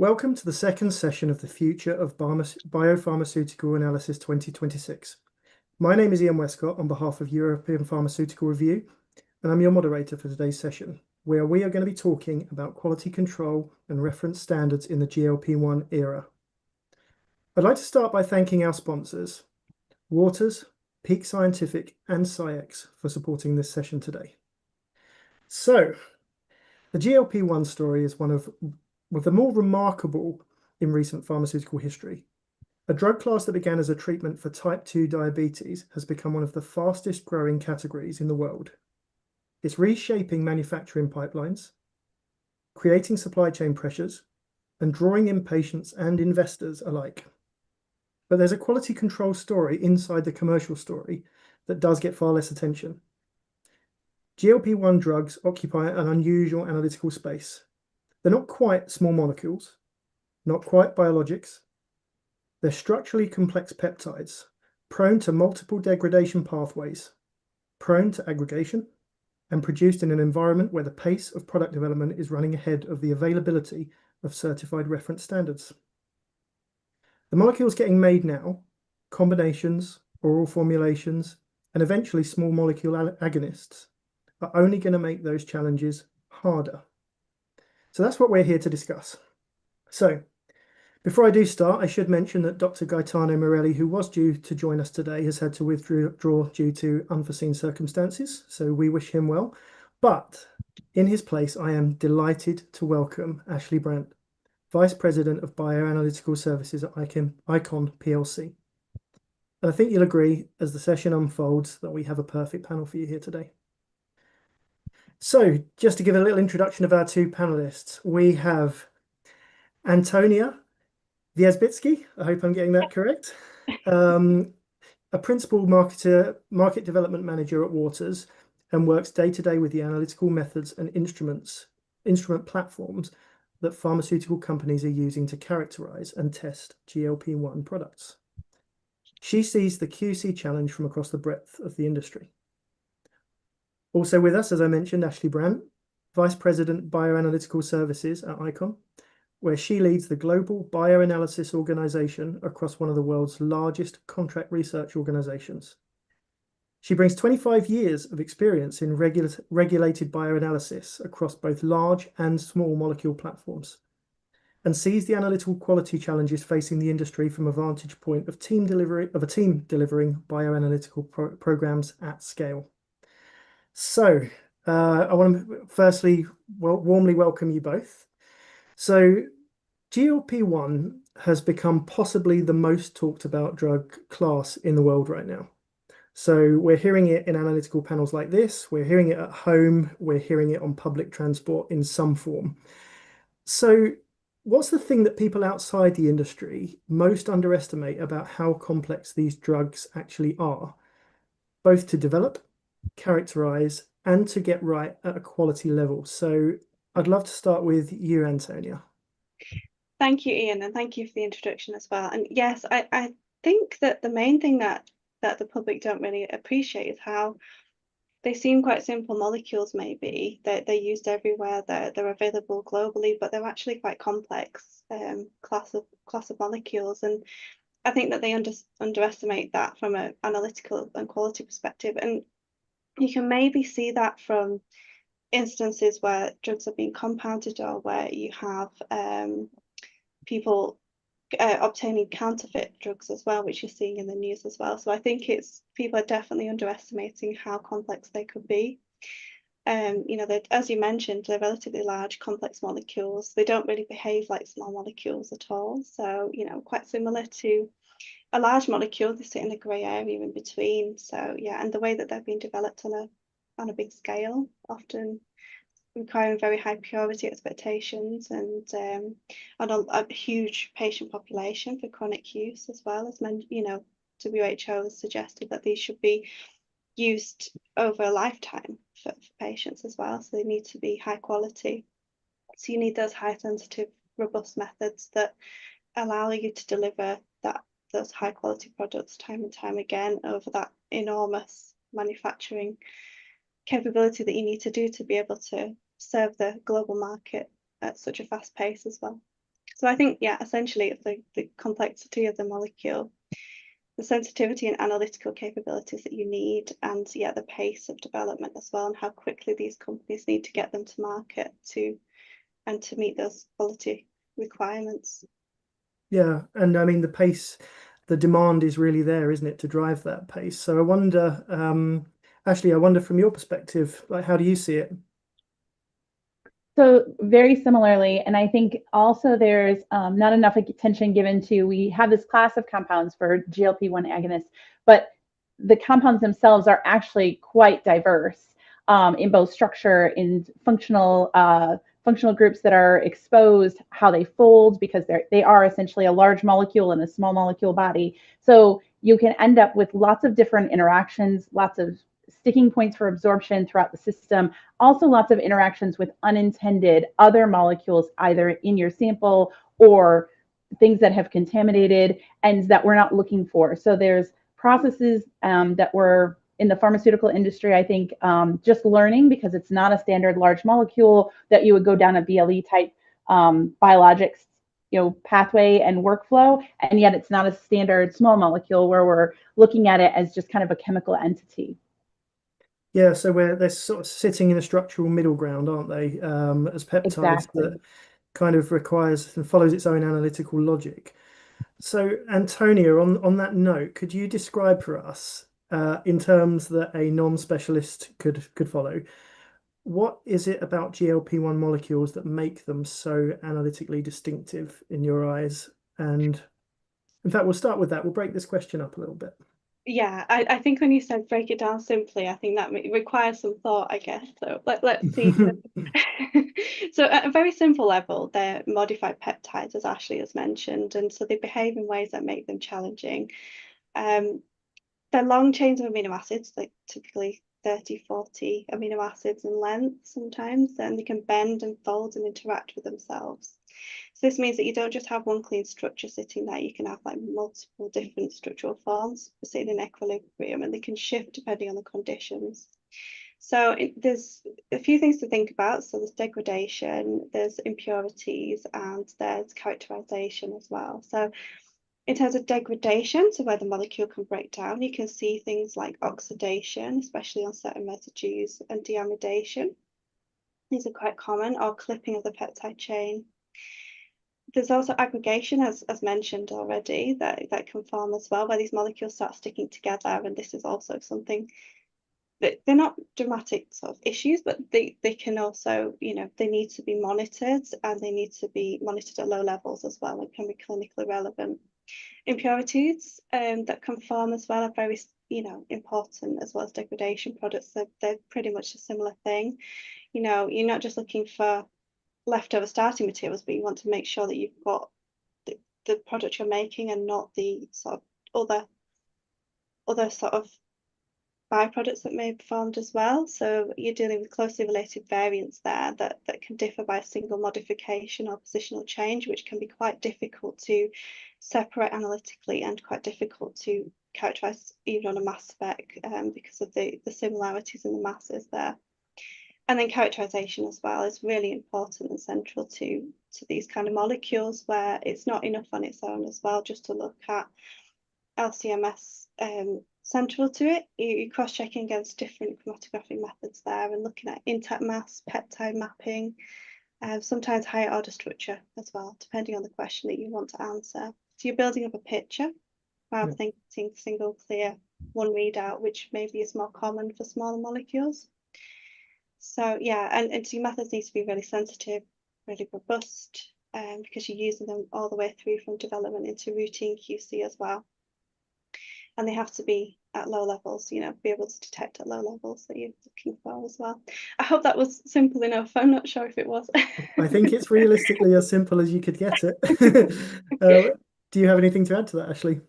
Welcome to the second session of the Future of Biopharmaceutical Analysis 2026. My name is Ian Westcott on behalf of European Pharmaceutical Review, and I'm your moderator for today's session, where we are going to be talking about quality control and reference standards in the GLP-1 era. I'd like to start by thanking our sponsors, Waters, Peak Scientific, and SciEx for supporting this session today. So, the GLP-1 story is one of the more remarkable in recent pharmaceutical history. A drug class that began as a treatment for type 2 diabetes has become one of the fastest growing categories in the world. It's reshaping manufacturing pipelines, creating supply chain pressures, and drawing in patients and investors alike. But there's a quality control story inside the commercial story that does get far less attention. GLP-1 drugs occupy an unusual analytical space. They're not quite small molecules, not quite biologics. They're structurally complex peptides, prone to multiple degradation pathways, prone to aggregation, and produced in an environment where the pace of product development is running ahead of the availability of certified reference standards. The molecules getting made now, combinations, oral formulations, and eventually small molecule agonists, are only going to make those challenges harder. So that's what we're here to discuss. So before I do start, I should mention that Dr. Gaetano Morelli, who was due to join us today, has had to withdraw due to unforeseen circumstances. So we wish him well. But in his place, I am delighted to welcome Ashley Brandt, Vice President of Bioanalytical Services at Icon PLC. And I think you'll agree, as the session unfolds, that we have a perfect panel for you here today. So just to give a little introduction of our two panelists, we have Antonia Wiezbicki, I hope I'm getting that correct, a principal market development manager at Waters, and works day to day with the analytical methods and instrument platforms that pharmaceutical companies are using to characterize and test GLP-1 products. She sees the QC challenge from across the breadth of the industry. Also with us, as I mentioned, Ashley Brandt, Vice President Bioanalytical Services at Icon, where she leads the global bioanalysis organization across one of the world's largest contract research organizations. She brings 25 years of experience in regulated bioanalysis across both large and small molecule platforms, and sees the analytical quality challenges facing the industry from a vantage point of a team delivering bioanalytical programs at scale. So I want to firstly warmly welcome you both. So GLP-1 has become possibly the most talked about drug class in the world right now. So we're hearing it in analytical panels like this, we're hearing it at home, we're hearing it on public transport in some form. So what's the thing that people outside the industry most underestimate about how complex these drugs actually are, both to develop, characterize, and to get right at a quality level? So I'd love to start with you, Antonia. Thank you, Ian, and thank you for the introduction as well. And yes, I think that the main thing that the public don't really appreciate is how they seem quite simple molecules, maybe. They're used everywhere, they're available globally, but they're actually quite complex class of molecules. And I think that they underestimate that from an analytical and quality perspective. And you can maybe see that from instances where drugs are being compounded or where you have people obtaining counterfeit drugs as well, which you're seeing in the news as well. So I think people are definitely underestimating how complex they could be. That, as you mentioned, they're relatively large, complex molecules. They don't really behave like small molecules at all. So, quite similar to a large molecule, they sit in a grey area in between. So yeah, and the way that they're being developed on a big scale, often requiring very high purity expectations and a huge patient population for chronic use as well. As WHO has suggested that these should be used over a lifetime for patients as well. So they need to be high quality. So you need those high sensitive, robust methods that allow you to deliver those high quality products time and time again over that enormous manufacturing capability that you need to do to be able to serve the global market at such a fast pace as well. So I think, yeah, essentially it's the complexity of the molecule, the sensitivity and analytical capabilities that you need, and yeah, the pace of development as well, and how quickly these companies need to get them to market to meet those quality requirements. Yeah, and I mean the pace, the demand is really there, isn't it, to drive that pace? So I wonder, Ashley, I wonder from your perspective, like how do you see it? So very similarly, and I think also there's not enough attention given to, we have this class of compounds for GLP-1 agonists, but the compounds themselves are actually quite diverse in both structure, in functional groups that are exposed, how they fold, because they are essentially a large molecule in a small molecule body. So you can end up with lots of different interactions, lots of sticking points for absorption throughout the system, also lots of interactions with unintended other molecules, either in your sample or things that have contaminated and that we're not looking for. So there's processes that we're in the pharmaceutical industry, I think, just learning, because it's not a standard large molecule that you would go down a BLE type biologics pathway and workflow, and yet it's not a standard small molecule where we're looking at it as just kind of a chemical entity. Yeah, so they're sort of sitting in a structural middle ground, aren't they? As peptides Exactly. that kind of requires and follows its own analytical logic. So, Antonia, on that note, could you describe for us, in terms that a non-specialist could follow, what is it about GLP-1 molecules that make them so analytically distinctive in your eyes? And in fact, we'll start with that. We'll break this question up a little bit. Yeah, I think when you said break it down simply, I think that requires some thought, I guess. So let's see. So at a very simple level, they're modified peptides, as Ashley has mentioned, and so they behave in ways that make them challenging. They're long chains of amino acids, like typically 30, 40 amino acids in length sometimes, and they can bend and fold and interact with themselves. So this means that you don't just have one clean structure sitting there, you can have like multiple different structural forms sitting in equilibrium, and they can shift depending on the conditions. So there's a few things to think about. So there's degradation, there's impurities, and there's characterization as well. So in terms of degradation, so where the molecule can break down, you can see things like oxidation, especially on certain residues, and deamidation. These are quite common, or clipping of the peptide chain. There's also aggregation, as mentioned already, that can form as well, where these molecules start sticking together. And this is also something that they're not dramatic sort of issues, but they can also, they need to be monitored, and they need to be monitored at low levels as well, and can be clinically relevant. Impurities that can form as well are very, important, as well as degradation products. They're pretty much a similar thing. You're not just looking for leftover starting materials, but you want to make sure that you've got the product you're making, and not the sort of other sort of byproducts that may be formed as well. So you're dealing with closely related variants there that can differ by a single modification or positional change, which can be quite difficult to separate analytically and quite difficult to characterize even on a mass spec, because of the similarities in the masses there. And then characterization as well is really important and central to these kind of molecules, where it's not enough on its own as well just to look at LCMS central to it. You're cross-checking against different chromatographic methods there, and looking at intact mass, peptide mapping, sometimes higher order structure as well, depending on the question that you want to answer. So you're building up a picture rather than seeing single clear one readout, which maybe is more common for smaller molecules. So yeah, and so your methods need to be really sensitive, really robust, because you're using them all the way through from development into routine QC as well. And they have to be at low levels, be able to detect at low levels that you're looking for as well. I hope that was simple enough. I'm not sure if it was. I think it's realistically as simple as you could get it. Do you have anything to add to that, Ashley?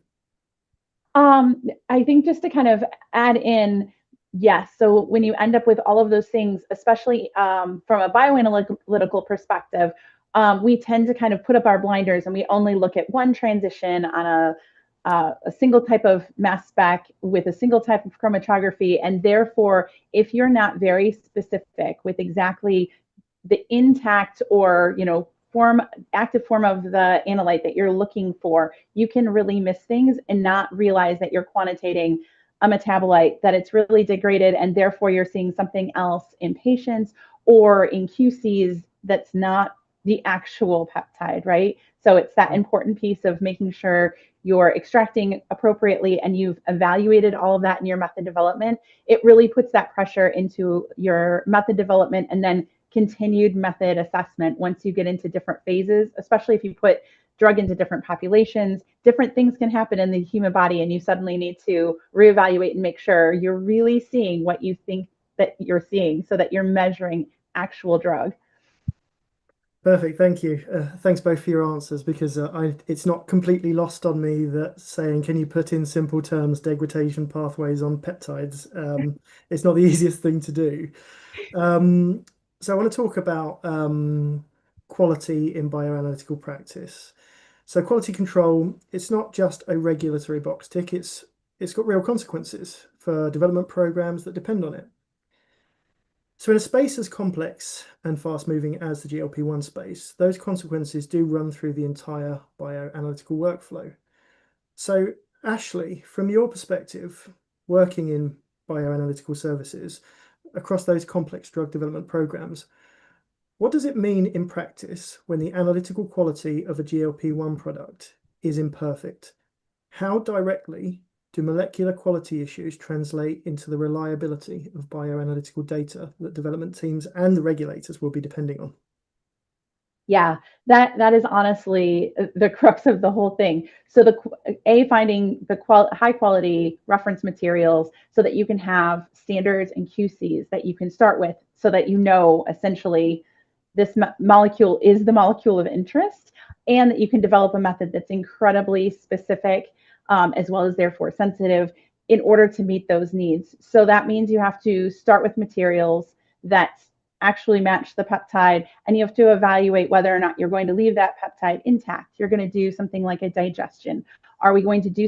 I think just to kind of add in, yes. So when you end up with all of those things, especially from a bioanalytical perspective, we tend to kind of put up our blinders, and we only look at one transition on a single type of mass spec with a single type of chromatography. And therefore, if you're not very specific with exactly the intact or active form of the analyte that you're looking for, you can really miss things and not realize that you're quantitating a metabolite, that it's really degraded, and therefore you're seeing something else in patients or in QCs that's not the actual peptide, right? So it's that important piece of making sure you're extracting appropriately and you've evaluated all of that in your method development. It really puts that pressure into your method development and then continued method assessment once you get into different phases, especially if you put drug into different populations. Different things can happen in the human body, and you suddenly need to reevaluate and make sure you're really seeing what you think that you're seeing so that you're measuring actual drug. Perfect, thank you. Thanks both for your answers, because it's not completely lost on me that saying, can you put in simple terms degradation pathways on peptides? It's not the easiest thing to do. So I want to talk about quality in bioanalytical practice. So quality control, it's not just a regulatory box tick, it's got real consequences for development programs that depend on it. So in a space as complex and fast-moving as the GLP-1 space, those consequences do run through the entire bioanalytical workflow. So Ashley, from your perspective, working in bioanalytical services across those complex drug development programs, what does it mean in practice when the analytical quality of a GLP-1 product is imperfect? How directly do molecular quality issues translate into the reliability of bioanalytical data that development teams and the regulators will be depending on? Yeah, that is honestly the crux of the whole thing. So finding the high quality reference materials so that you can have standards and QCs that you can start with, so that you know essentially this molecule is the molecule of interest, and that you can develop a method that's incredibly specific, as well as therefore sensitive, in order to meet those needs. So that means you have to start with materials that actually match the peptide, and you have to evaluate whether or not you're going to leave that peptide intact. You're going to do something like a digestion. Are we going to do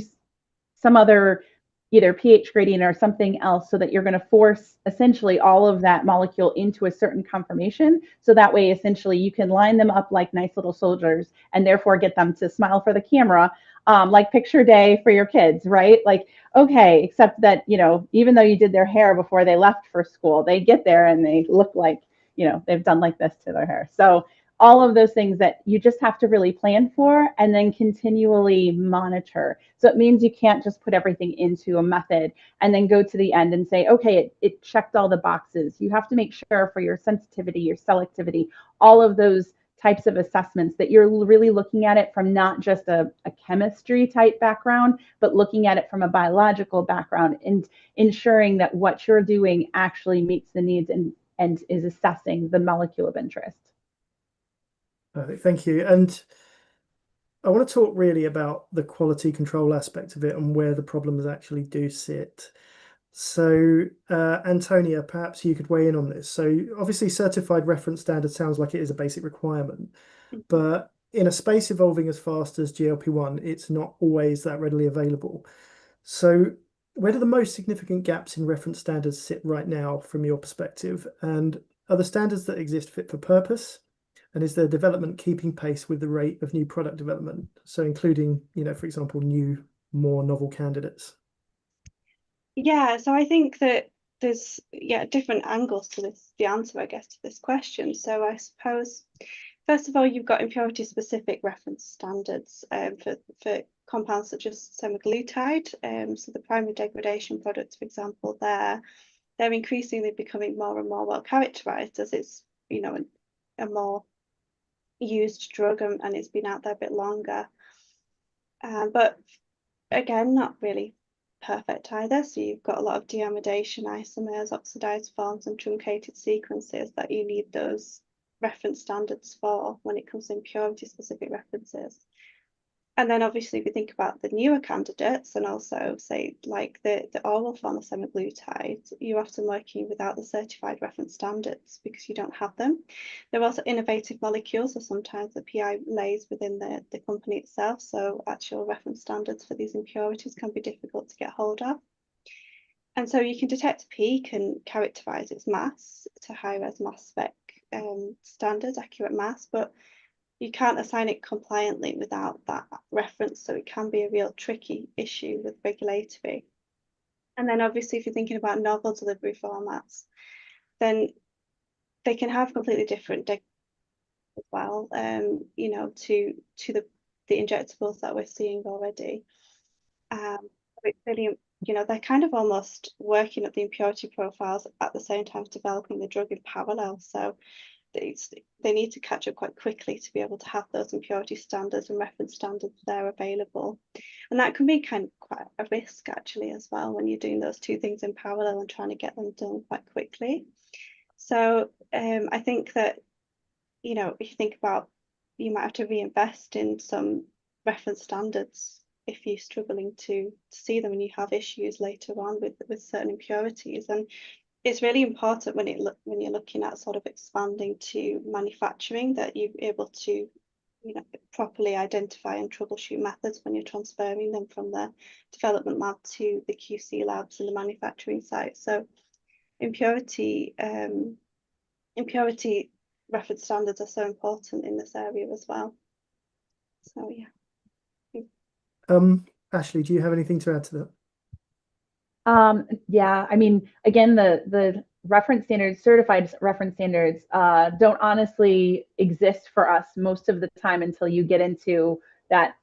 some other either pH gradient or something else, so that you're going to force essentially all of that molecule into a certain conformation, so that way essentially you can line them up like nice little soldiers and therefore get them to smile for the camera, like picture day for your kids, right? Like, okay, except that, you know, even though you did their hair before they left for school, they get there and they look like, you know, they've done like this to their hair. So all of those things that you just have to really plan for and then continually monitor. So it means you can't just put everything into a method and then go to the end and say, okay, it checked all the boxes. You have to make sure for your sensitivity, your selectivity, all of those types of assessments, that you're really looking at it from not just a chemistry type background, but looking at it from a biological background, and ensuring that what you're doing actually meets the needs and is assessing the molecule of interest. Perfect, thank you. And I want to talk really about the quality control aspect of it and where the problems actually do sit. So Antonia, perhaps you could weigh in on this. So obviously certified reference standard sounds like it is a basic requirement, but in a space evolving as fast as GLP-1, it's not always that readily available. So where do the most significant gaps in reference standards sit right now from your perspective? And are the standards that exist fit for purpose? And is their development keeping pace with the rate of new product development? So including, you know, for example, new, more novel candidates. Yeah, so I think that there's different angles to the answer, I guess, to this question. So I suppose, first of all, you've got impurity specific reference standards for compounds such as semaglutide. So the primary degradation products, for example, they're increasingly becoming more and more well characterized, as it's, you know, a more used drug, and it's been out there a bit longer. But again, not really perfect either. So you've got a lot of deamidation, isomers, oxidized forms, and truncated sequences that you need those reference standards for when it comes to impurity specific references. And then obviously if you think about the newer candidates, and also say like the oral form of semaglutide, you're often working without the certified reference standards because you don't have them. They're also innovative molecules, so sometimes the PI lays within the company itself, so actual reference standards for these impurities can be difficult to get hold of. And so you can detect a peak and characterize its mass to high-res mass spec standards, accurate mass, but you can't assign it compliantly without that reference, so it can be a real tricky issue with regulatory. And then obviously if you're thinking about novel delivery formats, then they can have completely different as well, you know, to the injectables that we're seeing already. It's really, you know, they're kind of almost working at the impurity profiles at the same time developing the drug in parallel. So they need to catch up quite quickly to be able to have those impurity standards and reference standards there available. And that can be kind of quite a risk actually as well when you're doing those two things in parallel and trying to get them done quite quickly. So I think that, you know, if you think about, you might have to reinvest in some reference standards if you're struggling to see them and you have issues later on with certain impurities. And it's really important when you're looking at sort of expanding to manufacturing that you're able to, you know, properly identify and troubleshoot methods when you're transferring them from the development lab to the QC labs and the manufacturing site. So impurity reference standards are so important in this area as well. So yeah. Ashley, do you have anything to add to that? Yeah, I mean, again, the reference standards, certified reference standards, don't honestly exist for us most of the time until you get into that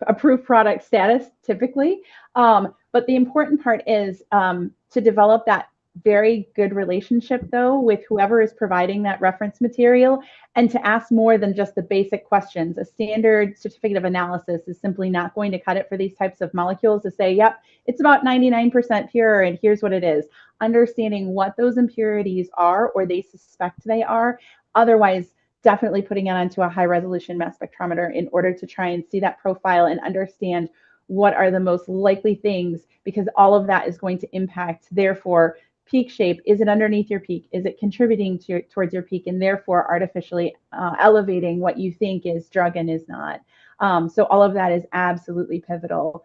approved product status typically. But the important part is to develop that very good relationship though with whoever is providing that reference material, and to ask more than just the basic questions. A standard certificate of analysis is simply not going to cut it for these types of molecules to say, yep, it's about 99% pure and here's what it is. Understanding what those impurities are or they suspect they are. Otherwise, definitely putting it onto a high resolution mass spectrometer in order to try and see that profile and understand what are the most likely things, because all of that is going to impact, therefore, peak shape. Is it underneath your peak? Is it contributing towards your peak and therefore artificially elevating what you think is drug and is not? So all of that is absolutely pivotal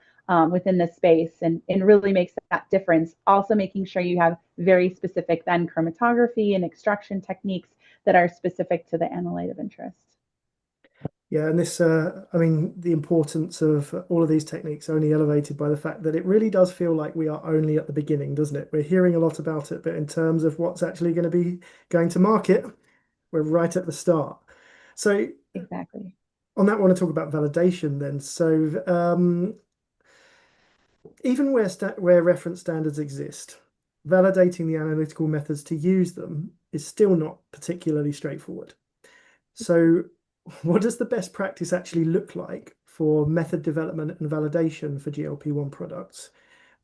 within the space and really makes that difference. Also making sure you have very specific then chromatography and extraction techniques that are specific to the analyte of interest. Yeah, and this, I mean, the importance of all of these techniques only elevated by the fact that it really does feel like we are only at the beginning, doesn't it? We're hearing a lot about it, but in terms of what's actually going to be going to market, we're right at the start. So exactly. On that, I want to talk about validation then. So even where reference standards exist, validating the analytical methods to use them is still not particularly straightforward. So what does the best practice actually look like for method development and validation for GLP-1 products?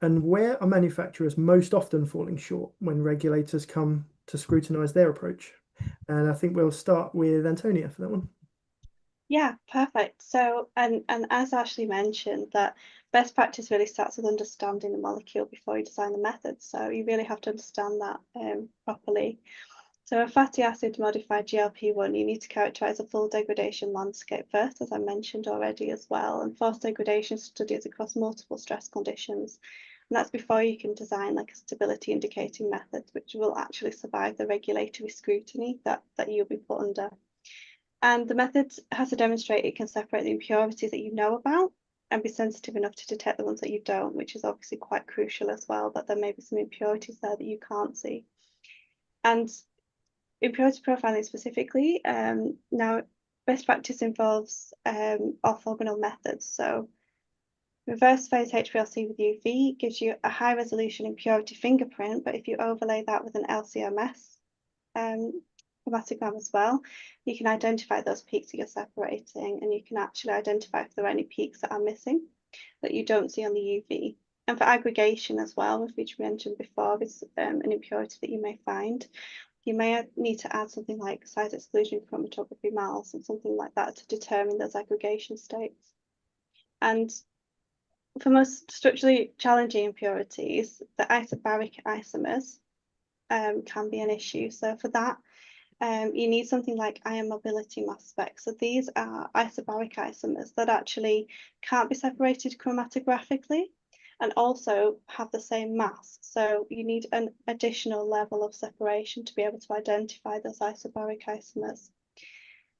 And where are manufacturers most often falling short when regulators come to scrutinize their approach? And I think we'll start with Antonia for that one. Yeah, perfect. So, and as Ashley mentioned, that best practice really starts with understanding the molecule before you design the method. So you really have to understand that properly. So a fatty acid modified GLP-1, you need to characterize a full degradation landscape first, as I mentioned already as well, and force degradation studies across multiple stress conditions. And that's before you can design like a stability indicating method, which will actually survive the regulatory scrutiny that you'll be put under. And the method has to demonstrate it can separate the impurities that you know about and be sensitive enough to detect the ones that you don't, which is obviously quite crucial as well, that there may be some impurities there that you can't see. And impurity profiling specifically, now best practice involves orthogonal methods. So reverse phase HPLC with UV gives you a high resolution impurity fingerprint, but if you overlay that with an LCMS chromatogram as well, you can identify those peaks that you're separating, and you can actually identify if there are any peaks that are missing that you don't see on the UV. And for aggregation as well, which we mentioned before, is an impurity that you may find. You may need to add something like size exclusion chromatography MALS and something like that to determine those aggregation states. And for most structurally challenging impurities, the isobaric isomers can be an issue. So for that, you need something like ion mobility mass spec. So these are isobaric isomers that actually can't be separated chromatographically and also have the same mass. So you need an additional level of separation to be able to identify those isobaric isomers.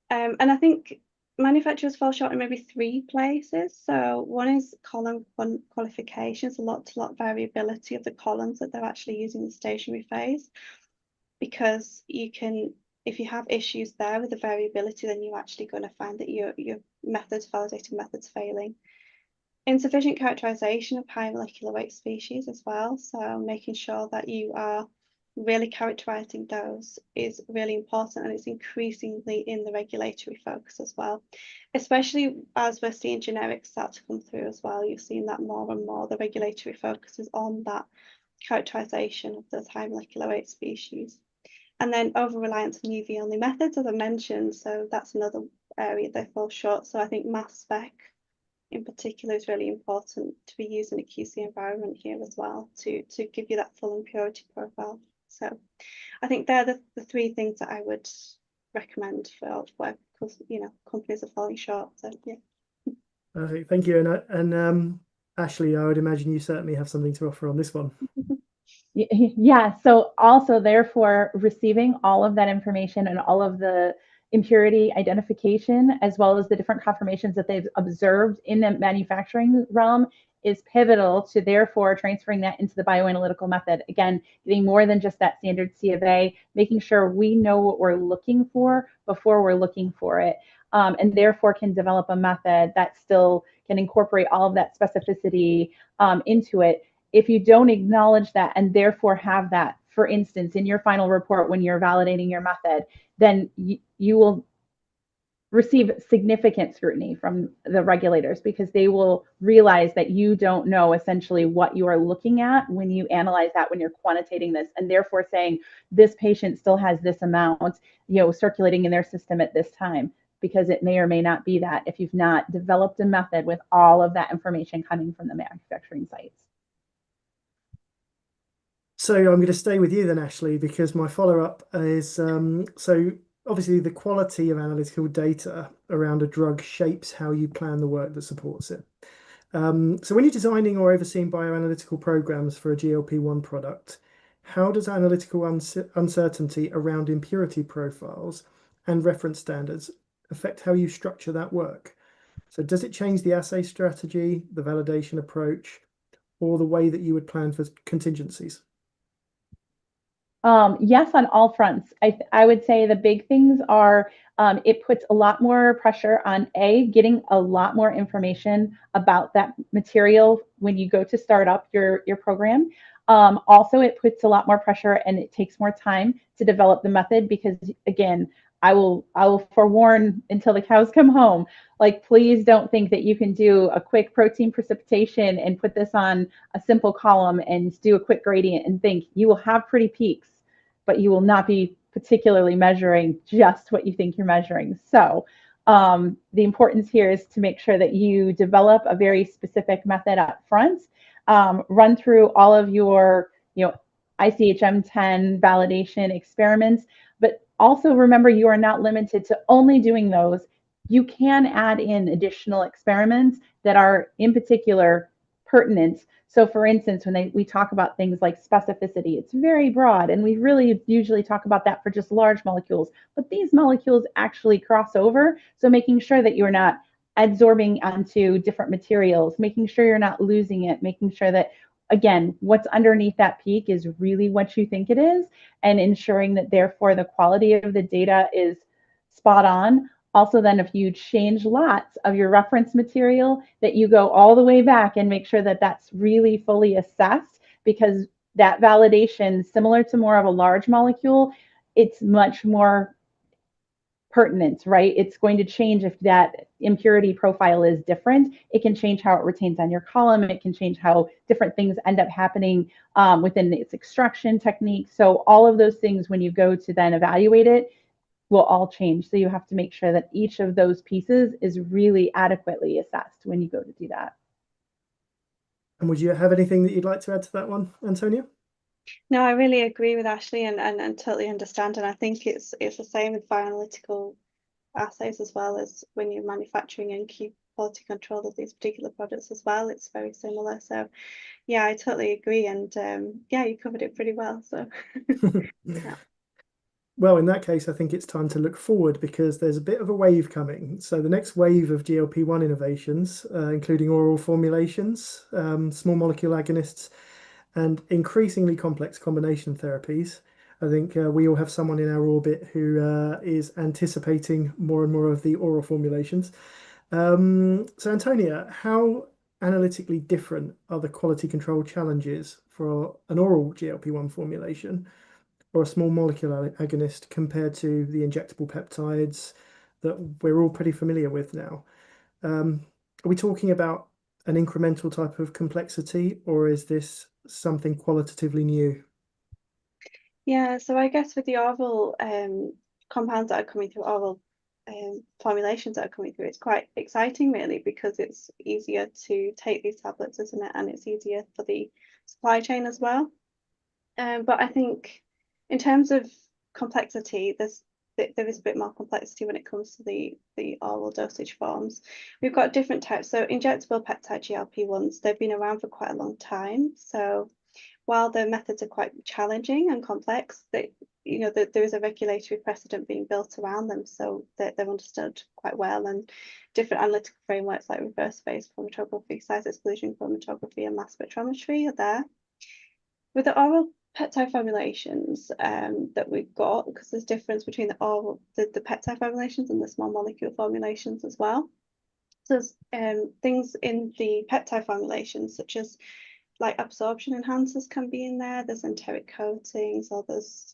And I think manufacturers fall short in maybe 3 places. So one is column qualifications, a lot to lot variability of the columns that they're actually using in the stationary phase, because you can, if you have issues there with the variability, then you're actually going to find that your methods, validated methods, failing. Insufficient characterization of high molecular weight species as well. So making sure that you are really characterizing those is really important, and it's increasingly in the regulatory focus as well, especially as we're seeing generics start to come through as well. You're seeing that more and more. The regulatory focus is on that characterization of those high molecular weight species. And then over reliance on UV only methods, as I mentioned, so that's another area they fall short. So I think mass spec in particular is really important to be used in a QC environment here as well, to give you that full impurity profile. So I think they're the 3 things that I would recommend for where, you know, companies are falling short. So yeah. Perfect, thank you. And Ashley, I would imagine you certainly have something to offer on this one. Yeah, so also therefore receiving all of that information and all of the impurity identification, as well as the different confirmations that they've observed in the manufacturing realm, is pivotal to therefore transferring that into the bioanalytical method. Again, getting more than just that standard C of A, making sure we know what we're looking for before we're looking for it, and therefore can develop a method that still can incorporate all of that specificity into it. If you don't acknowledge that and therefore have that, for instance, in your final report when you're validating your method, then you will receive significant scrutiny from the regulators, because they will realize that you don't know essentially what you are looking at when you analyze that, when you're quantitating this, and therefore saying this patient still has this amount, you know, circulating in their system at this time, because it may or may not be that if you've not developed a method with all of that information coming from the manufacturing sites. So I'm going to stay with you then, Ashley, because my follow-up is so obviously the quality of analytical data around a drug shapes how you plan the work that supports it. So when you're designing or overseeing bioanalytical programs for a GLP-1 product, how does analytical uncertainty around impurity profiles and reference standards affect how you structure that work? So does it change the assay strategy, the validation approach, or the way that you would plan for contingencies? Yes, on all fronts. I would say the big things are it puts a lot more pressure on getting a lot more information about that material when you go to start up your program. Also, it puts a lot more pressure and it takes more time to develop the method, because again, I will forewarn until the cows come home. Like, please don't think that you can do a quick protein precipitation and put this on a simple column and do a quick gradient and think you will have pretty peaks, but you will not be particularly measuring just what you think you're measuring. So the importance here is to make sure that you develop a very specific method up front, run through all of your, you know, ICHM-10 validation experiments, but also remember you are not limited to only doing those. You can add in additional experiments that are in particular pertinent. So for instance, when we talk about things like specificity, it's very broad, and we really usually talk about that for just large molecules, but these molecules actually cross over. So making sure that you're not adsorbing onto different materials, making sure you're not losing it, making sure that, again, what's underneath that peak is really what you think it is, and ensuring that therefore the quality of the data is spot on. Also, then if you change lots of your reference material, that you go all the way back and make sure that that's really fully assessed, because that validation, similar to more of a large molecule, it's much more pertinent, right? It's going to change if that impurity profile is different. It can change how it retains on your column. It can change how different things end up happening within its extraction technique. So all of those things, when you go to then evaluate it, will all change. So you have to make sure that each of those pieces is really adequately assessed when you go to do that. And would you have anything that you'd like to add to that one, Antonia? No, I really agree with Ashley and totally understand. And I think it's the same with bioanalytical assays as well as when you're manufacturing and keep quality control of these particular products as well. It's very similar. So yeah, I totally agree. And yeah, you covered it pretty well. So yeah. Well, in that case, I think it's time to look forward because there's a bit of a wave coming. So the next wave of GLP-1 innovations, including oral formulations, small molecule agonists, and increasingly complex combination therapies. I think we all have someone in our orbit who is anticipating more and more of the oral formulations. So Antonia, how analytically different are the quality control challenges for an oral GLP-1 formulation or a small molecule agonist compared to the injectable peptides that we're all pretty familiar with now? Are we talking about an incremental type of complexity, or is this something qualitatively new? Yeah, so I guess with the oral compounds that are coming through, oral formulations that are coming through, it's quite exciting really because it's easier to take these tablets, isn't it? And it's easier for the supply chain as well. But I think in terms of complexity, there is a bit more complexity when it comes to the oral dosage forms. We've got different types. So injectable peptide GLP-1s, they've been around for quite a long time. So while the methods are quite challenging and complex, there is a regulatory precedent being built around them, so they're understood quite well, and different analytical frameworks like reverse phase chromatography, size exclusion chromatography, and mass spectrometry are there. With the oral peptide formulations that we've got, because there's difference between the peptide formulations and the small molecule formulations as well. So there's things in the peptide formulations such as like absorption enhancers can be in there. There's enteric coatings, or there's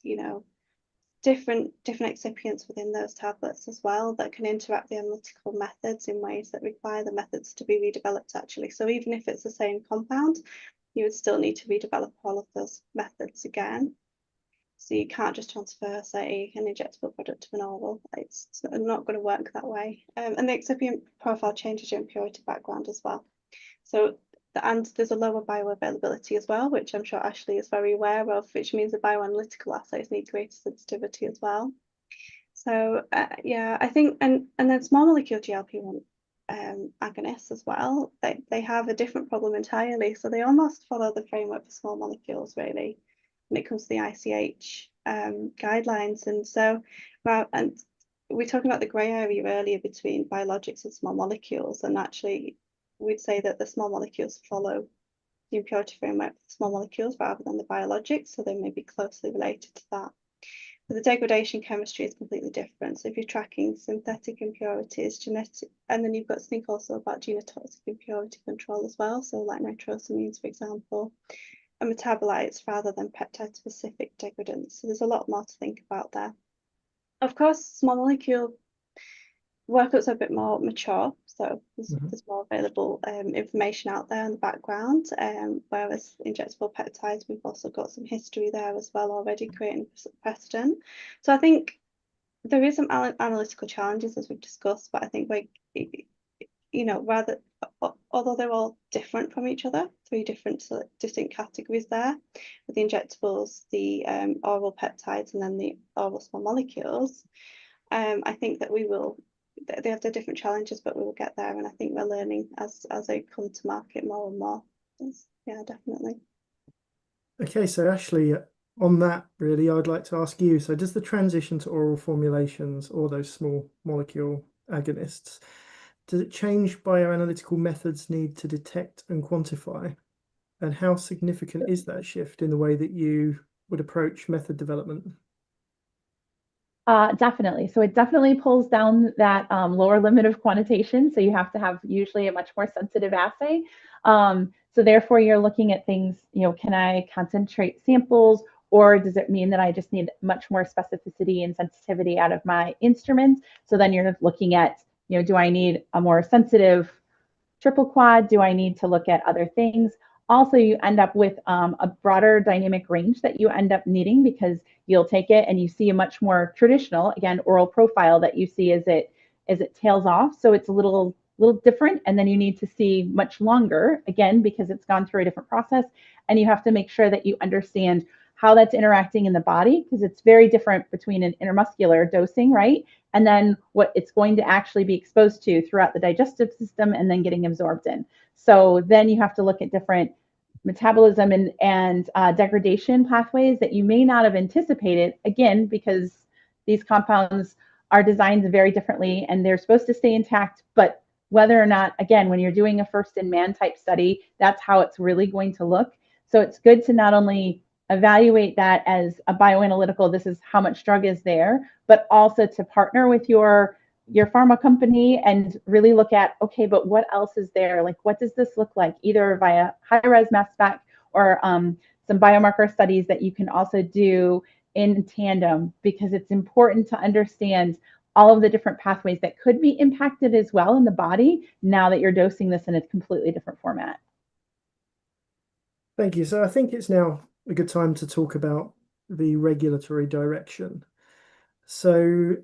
different excipients within those tablets as well that can interact the analytical methods in ways that require the methods to be redeveloped actually. So even if it's the same compound, you would still need to redevelop all of those methods again. So you can't just transfer, say, an injectable product to an oral. It's not going to work that way. And the excipient profile changes your impurity background as well. So and there's a lower bioavailability as well, which I'm sure Ashley is very aware of, which means the bioanalytical assays need greater sensitivity as well. So yeah, I think, and then small molecule GLP-1 agonists as well, they have a different problem entirely. So they almost follow the framework for small molecules really when it comes to the ICH guidelines. And so, and we're talking about the grey area earlier between biologics and small molecules, and actually we'd say that the small molecules follow the impurity framework for the small molecules rather than the biologics, so they may be closely related to that. But the degradation chemistry is completely different. So if you're tracking synthetic impurities, genetic, and then you've got to think also about genotoxic impurity control as well, so like nitrosamines, for example, and metabolites rather than peptide-specific degradants. So there's a lot more to think about there. Of course, small molecule workups are a bit more mature, so there's more available information out there in the background, whereas injectable peptides, we've also got some history there as well already creating precedent. So I think there is some analytical challenges as we've discussed, but I think rather, although they're all different from each other, three different distinct categories there, with the injectables, the oral peptides, and then the oral small molecules, I think that they have their different challenges, but we will get there. And I think we're learning as they come to market more and more. Yeah, definitely. Okay, so Ashley, on that, really, I'd like to ask you, so does the transition to oral formulations or those small molecule agonists, does it change bioanalytical methods need to detect and quantify? And how significant is that shift in the way that you would approach method development? Definitely. So it definitely pulls down that lower limit of quantitation. So you have to have usually a much more sensitive assay. So therefore, you're looking at things, can I concentrate samples, or does it mean that I just need much more specificity and sensitivity out of my instruments? So then you're looking at, do I need a more sensitive triple quad? Do I need to look at other things? Also, you end up with a broader dynamic range that you end up needing, because you'll take it and you see a much more traditional, again, oral profile that you see as it tails off. So it's a little different, and then you need to see much longer, again, because it's gone through a different process, and you have to make sure that you understand how that's interacting in the body, because it's very different between an intramuscular dosing, right? And then what it's going to actually be exposed to throughout the digestive system and then getting absorbed in. So then you have to look at different metabolism and degradation pathways that you may not have anticipated, again, because these compounds are designed very differently and they're supposed to stay intact, but whether or not, again, when you're doing a first in man type study, that's how it's really going to look. So it's good to not only evaluate that as a bioanalytical, this is how much drug is there, but also to partner with your pharma company and really look at, okay, but what else is there? Like, what does this look like, either via high-res mass spec or some biomarker studies that you can also do in tandem, because it's important to understand all of the different pathways that could be impacted as well in the body now that you're dosing this in a completely different format. Thank you. So I think it's now a good time to talk about the regulatory direction. So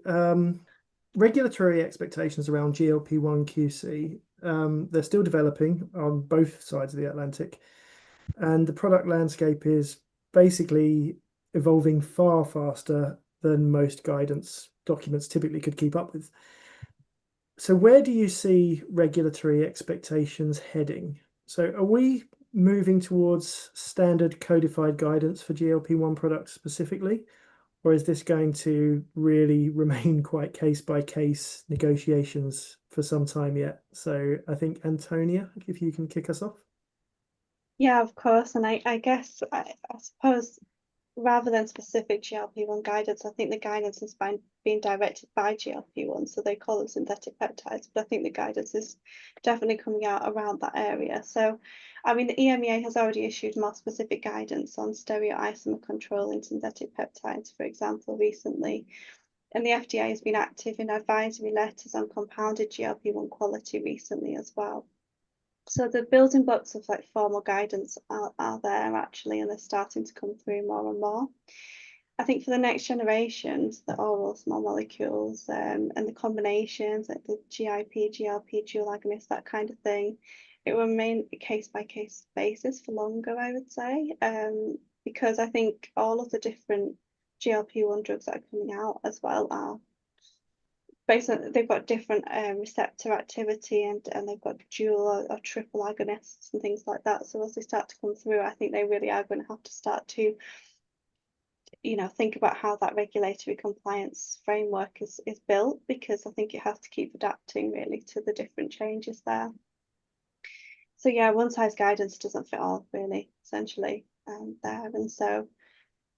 regulatory expectations around GLP-1 QC, they're still developing on both sides of the Atlantic, and the product landscape is basically evolving far faster than most guidance documents typically could keep up with. So where do you see regulatory expectations heading? So are we moving towards standard codified guidance for GLP-1 products specifically? Or is this going to really remain quite case by case negotiations for some time yet? So I think, Antonia, if you can kick us off. Yeah, of course. And I guess, I suppose, rather than specific GLP-1 guidance, I think the guidance is being directed by GLP-1, so they call them synthetic peptides, but I think the guidance is definitely coming out around that area. So, I mean, the EMEA has already issued more specific guidance on stereoisomer control in synthetic peptides, for example, recently. And the FDA has been active in advisory letters on compounded GLP-1 quality recently as well. So the building blocks of like formal guidance are there actually, and they're starting to come through more and more. I think for the next generations, the oral small molecules and the combinations like the GIP, GLP, dual agonists, that kind of thing, it will remain a case by case basis for longer, I would say, because I think all of the different GLP-1 drugs that are coming out as well are based on, they've got different receptor activity and they've got dual or triple agonists and things like that. So as they start to come through, I think they really are going to have to start to, think about how that regulatory compliance framework is built, because I think it has to keep adapting really to the different changes there. So yeah, one size guidance doesn't fit all really, essentially, there. And so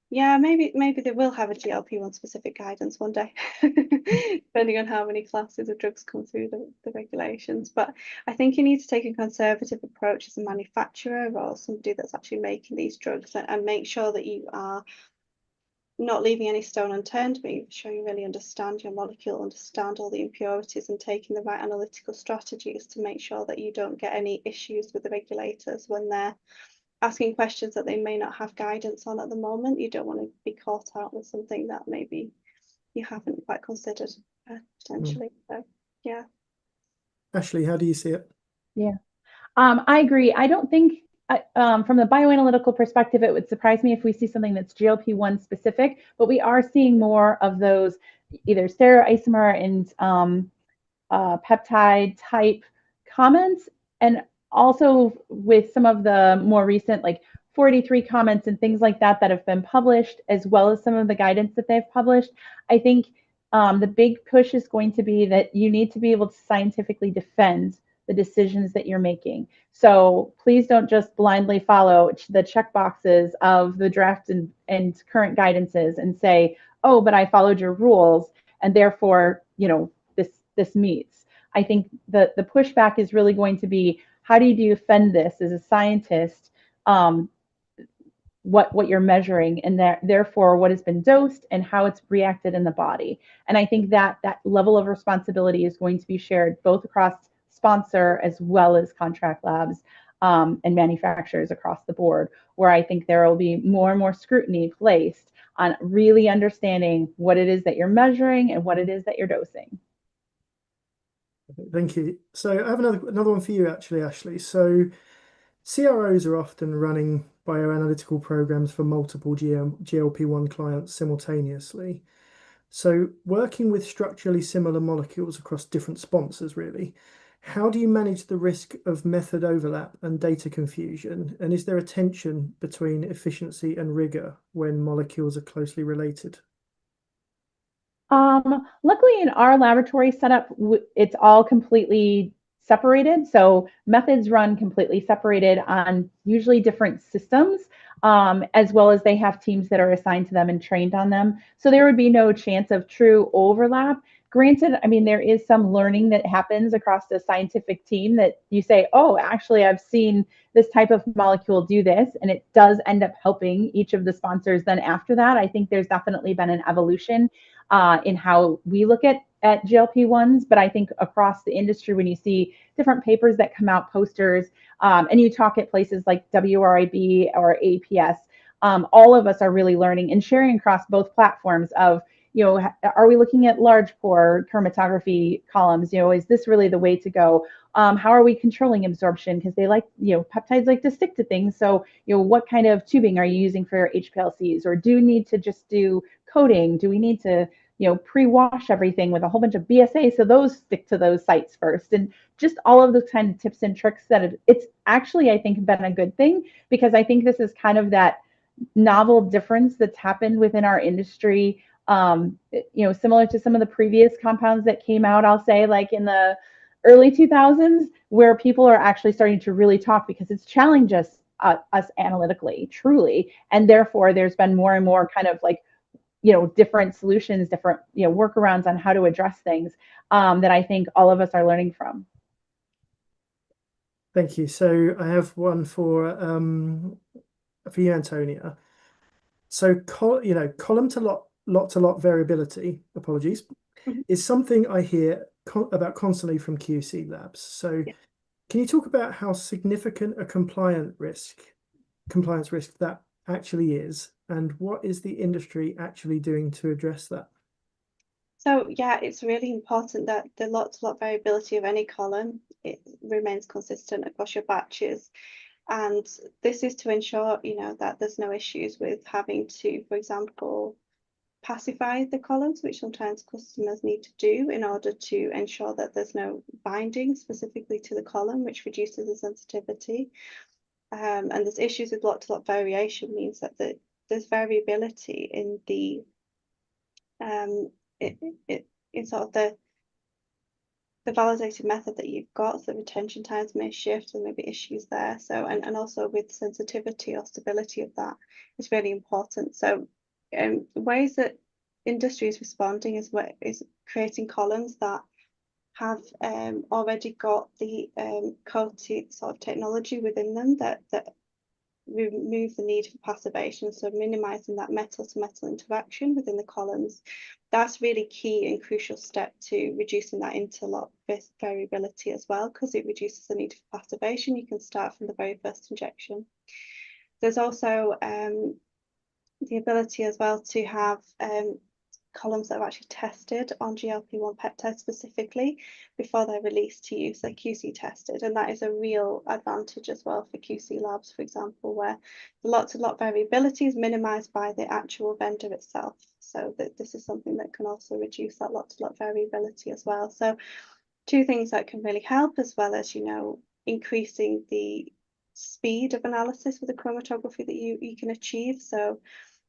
yeah, maybe they will have a GLP-1 specific guidance one day, depending on how many classes of drugs come through the regulations. But I think you need to take a conservative approach as a manufacturer or somebody that's actually making these drugs, and make sure that you are not leaving any stone unturned, but make sure you really understand your molecule, understand all the impurities, and taking the right analytical strategies to make sure that you don't get any issues with the regulators when they're asking questions that they may not have guidance on at the moment. You don't want to be caught out with something that maybe you haven't quite considered potentially. So yeah. Ashley, how do you see it? Yeah, I agree. I don't think from the bioanalytical perspective, it would surprise me if we see something that's GLP-1 specific, but we are seeing more of those either stereoisomer and peptide type comments, and also with some of the more recent like 43 comments and things like that that have been published, as well as some of the guidance that they've published. I think the big push is going to be that you need to be able to scientifically defend the decisions that you're making. So please don't just blindly follow the check boxes of the draft and current guidances and say, oh, but I followed your rules and therefore, this meets. I think the pushback is really going to be, how do you defend this as a scientist, what you're measuring, and therefore what has been dosed and how it's reacted in the body. And I think that level of responsibility is going to be shared both across sponsor as well as contract labs and manufacturers across the board, where I think there will be more and more scrutiny placed on really understanding what it is that you're measuring and what it is that you're dosing. Thank you. So I have another one for you, actually, Ashley. So CROs are often running bioanalytical programs for multiple GLP-1 clients simultaneously. So working with structurally similar molecules across different sponsors, really, how do you manage the risk of method overlap and data confusion? And is there a tension between efficiency and rigor when molecules are closely related? Luckily, in our laboratory setup, it's all completely separated. So methods run completely separated on usually different systems, as well as they have teams that are assigned to them and trained on them. So there would be no chance of true overlap. Granted, I mean, there is some learning that happens across the scientific team that you say, oh, actually, I've seen this type of molecule do this, and it does end up helping each of the sponsors then after that. I think there's definitely been an evolution in how we look at GLP-1s, but I think across the industry, when you see different papers that come out, posters, and you talk at places like WRIB or APS, all of us are really learning and sharing across both platforms of, you know, are we looking at large pore chromatography columns? You know, is this really the way to go? How are we controlling absorption? Because they like, you know, peptides like to stick to things. So, you know, what kind of tubing are you using for your HPLCs? Or do you need to just do coating? Do we need to, you know, pre-wash everything with a whole bunch of BSA so those stick to those sites first? And just all of those kind of tips and tricks that it's actually, I think, been a good thing, because I think this is kind of that novel difference that's happened within our industry. You know, similar to some of the previous compounds that came out, I'll say, like in the early 2000s, where people are actually starting to really talk because it's challenged us analytically, truly. And therefore, there's been more and more kind of like, you know, different solutions, different, you know, workarounds on how to address things that I think all of us are learning from. Thank you. So I have one for you, Antonia. So, you know, column to lot variability, apologies, is something I hear about constantly from QC labs. So Yeah. can you talk about how significant a compliance risk that actually is, and what is the industry actually doing to address that? So yeah, it's really important that the lot-to-lot variability of any column, it remains consistent across your batches. And this is to ensure, you know, that there's no issues with having to, for example, pacify the columns, which sometimes customers need to do in order to ensure that there's no binding specifically to the column, which reduces the sensitivity. And there's issues with lot-to-lot variation, means that there's variability in the in sort of the validated method that you've got, so retention times may shift and maybe issues there. So, and also with sensitivity or stability of that is really important. So ways that industry is responding is creating columns that have already got the coated sort of technology within them that remove the need for passivation, so minimizing that metal to metal interaction within the columns. That's really key and crucial step to reducing that interlock variability as well, because it reduces the need for passivation. You can start from the very first injection. There's also the ability as well to have columns that are actually tested on GLP-1 peptides specifically before they're released to you, so QC tested, and that is a real advantage as well for QC labs, for example, where the lot-to-lot variability is minimized by the actual vendor itself. So that this is something that can also reduce that lot-to-lot variability as well. So two things that can really help, as well as, you know, increasing the speed of analysis with the chromatography that you can achieve. So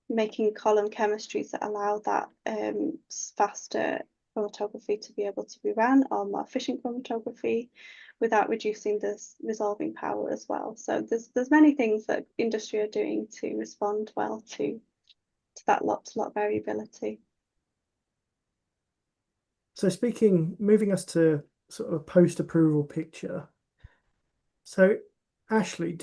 making column chemistries that allow that faster chromatography to be able to be ran, or more efficient chromatography, without reducing this resolving power as well. So there's many things that industry are doing to respond well to that lot-to-lot variability. So moving us to sort of a post-approval picture. So Ashley,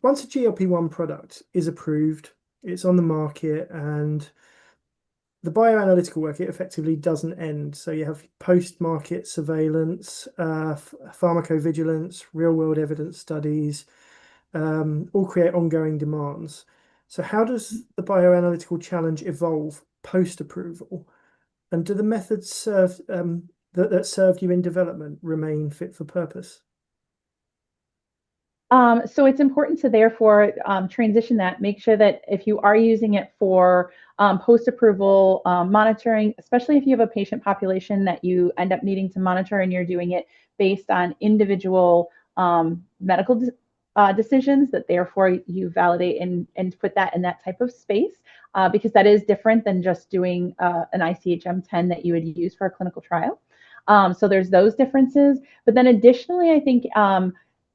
once a GLP-1 product is approved, it's on the market, and the bioanalytical work, it effectively doesn't end. So you have post-market surveillance, pharmacovigilance, real-world evidence studies, all create ongoing demands. So how does the bioanalytical challenge evolve post-approval? And do the methods that served you in development remain fit for purpose? So it's important to therefore transition that, make sure that if you are using it for post-approval monitoring, especially if you have a patient population that you end up needing to monitor and you're doing it based on individual medical decisions, that therefore you validate and put that in that type of space, because that is different than just doing an ICHM-10 that you would use for a clinical trial. So there's those differences. But then additionally, I think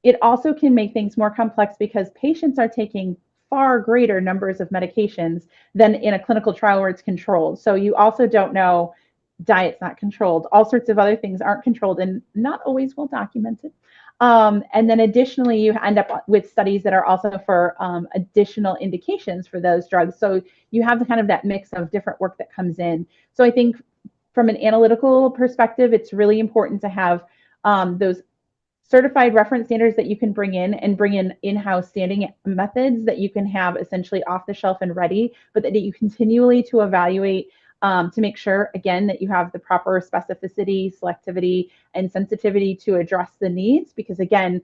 it also can make things more complex because patients are taking far greater numbers of medications than in a clinical trial where it's controlled. So you also don't know, diet's not controlled, all sorts of other things aren't controlled and not always well documented. And then additionally, you end up with studies that are also for additional indications for those drugs. So you have the kind of that mix of different work that comes in. So I think from an analytical perspective, it's really important to have those certified reference standards that you can bring in and bring in in-house standing methods that you can have essentially off the shelf and ready, but that you continually to evaluate to make sure, again, that you have the proper specificity, selectivity, and sensitivity to address the needs. Because again,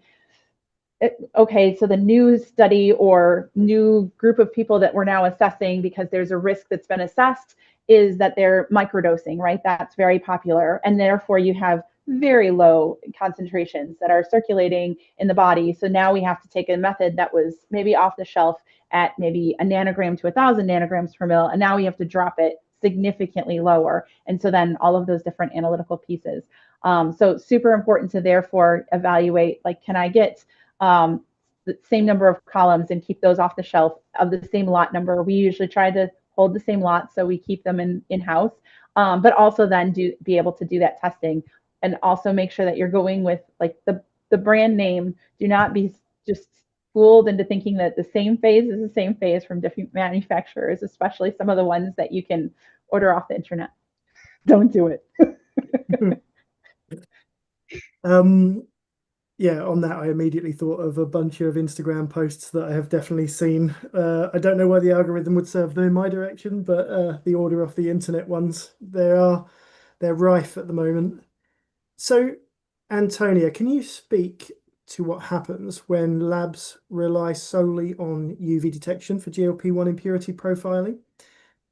okay, so the new study or new group of people that we're now assessing because there's a risk that's been assessed is that they're microdosing, right? That's very popular. And therefore you have very low concentrations that are circulating in the body. So now we have to take a method that was maybe off the shelf at maybe a nanogram to 1,000 nanograms per mil, and now we have to drop it significantly lower. And so then all of those different analytical pieces. So super important to therefore evaluate, like, can I get the same number of columns and keep those off the shelf of the same lot number? We usually try to hold the same lot, so we keep them in-house, but also then be able to do that testing and also make sure that you're going with like the brand name. Do not be just fooled into thinking that the same phase is the same phase from different manufacturers, especially some of the ones that you can order off the internet. Don't do it. Yeah, on that, I immediately thought of a bunch of Instagram posts that I have definitely seen. I don't know why the algorithm would serve them in my direction, but the order of the internet ones, they're rife at the moment. So, Antonia, can you speak to what happens when labs rely solely on UV detection for GLP-1 impurity profiling?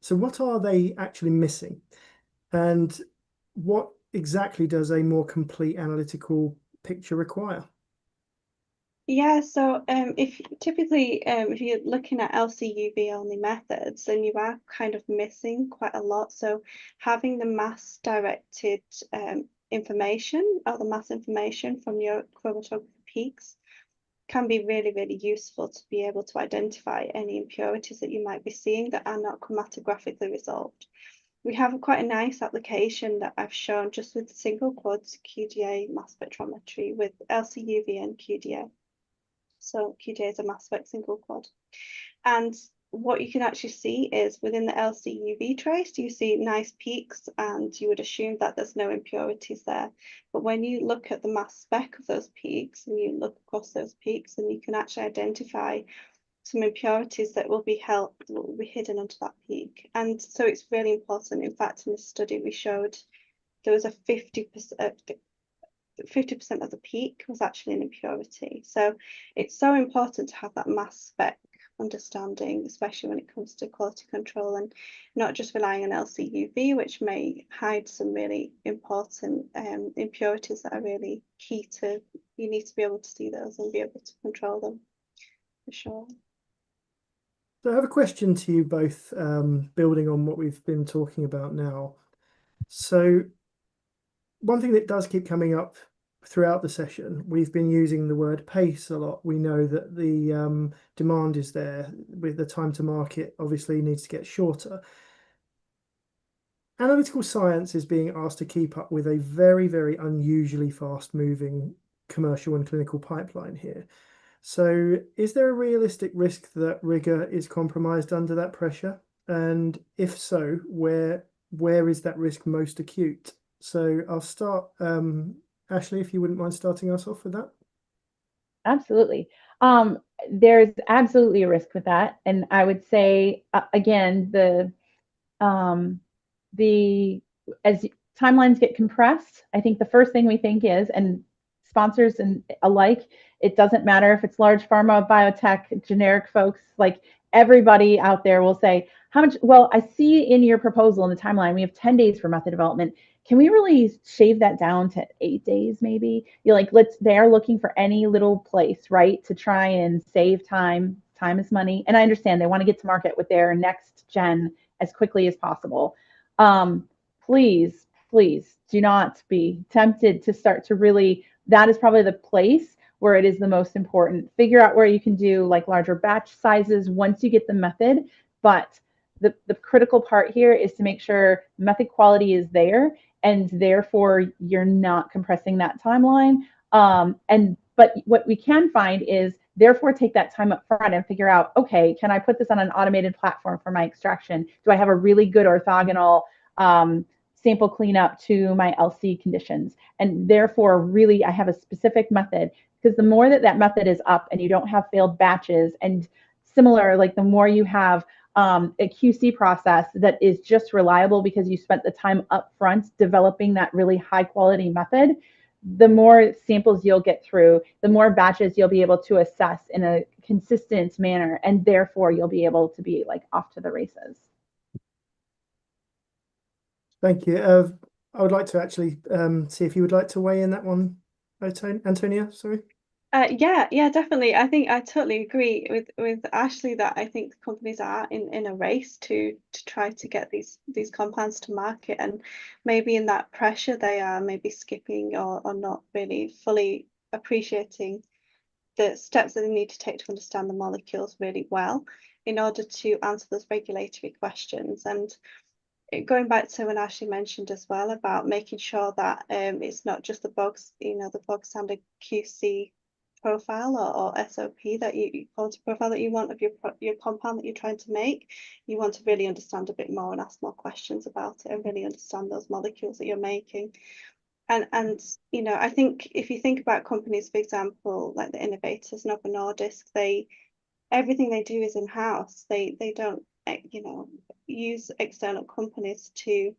So what are they actually missing? And what exactly does a more complete analytical picture require? Yeah, so if typically if you're looking at LCUV only methods, then you are kind of missing quite a lot. So having the mass directed information or the mass information from your chromatography peaks can be really, really useful to be able to identify any impurities that you might be seeing that are not chromatographically resolved. We have quite a nice application that I've shown just with single quads QDA mass spectrometry with LCUV and QDA. So QDA is a mass spec single quad. And what you can actually see is within the LCUV trace, you see nice peaks and you would assume that there's no impurities there. But when you look at the mass spec of those peaks and you look across those peaks, and you can actually identify some impurities that will be hidden under that peak. And so it's really important. In fact, in this study, we showed there was a 50% of the peak was actually an impurity. So it's so important to have that mass spec understanding, especially when it comes to quality control, and not just relying on LCUV, which may hide some really important impurities that are really key to, you need to be able to see those and be able to control them for sure. So I have a question to you both, building on what we've been talking about now. So one thing that does keep coming up throughout the session, we've been using the word pace a lot. We know that the demand is there, with the time to market obviously needs to get shorter. Analytical science is being asked to keep up with a very, very unusually fast moving commercial and clinical pipeline here. So is there a realistic risk that rigor is compromised under that pressure? And if so, where is that risk most acute? So I'll start, Ashley, if you wouldn't mind starting us off with that. Absolutely. There's absolutely a risk with that. And I would say, again, as timelines get compressed, I think the first thing we think is, and sponsors and alike, it doesn't matter if it's large pharma, biotech, generic folks, like everybody out there will say, how much, well, I see in your proposal in the timeline, we have 10 days for method development. can we really shave that down to 8 days maybe? You're like, they're looking for any little place, right, to try and save time. Time is money. And I understand they want to get to market with their next gen as quickly as possible. Please, please do not be tempted to start to really, that is probably the place where it is the most important. Figure out where you can do like larger batch sizes once you get the method. But the critical part here is to make sure method quality is there, and therefore you're not compressing that timeline. But what we can find is therefore take that time up front and figure out, okay, can I put this on an automated platform for my extraction? Do I have a really good orthogonal sample cleanup to my LC conditions? And therefore, really, I have a specific method, because the more that method is up and you don't have failed batches, and similar, like the more you have a QC process that is just reliable because you spent the time up front developing that really high quality method, the more samples you'll get through, the more batches you'll be able to assess in a consistent manner, and therefore you'll be able to be like off to the races. Thank you. I would like to actually see if you would like to weigh in that one, Antonia, sorry. Yeah, definitely. I think I totally agree with Ashley that I think companies are in a race to try to get these compounds to market, and maybe in that pressure they are maybe skipping or not really fully appreciating the steps that they need to take to understand the molecules really well in order to answer those regulatory questions. And going back to when Ashley mentioned as well about making sure that it's not just the bog standard QC profile or SOP that quality profile that you want of your compound that you're trying to make. You want to really understand a bit more and ask more questions about it and really understand those molecules that you're making. And I think if you think about companies, for example, like the innovators, Novo Nordisk, everything they do is in-house. They don't use external companies to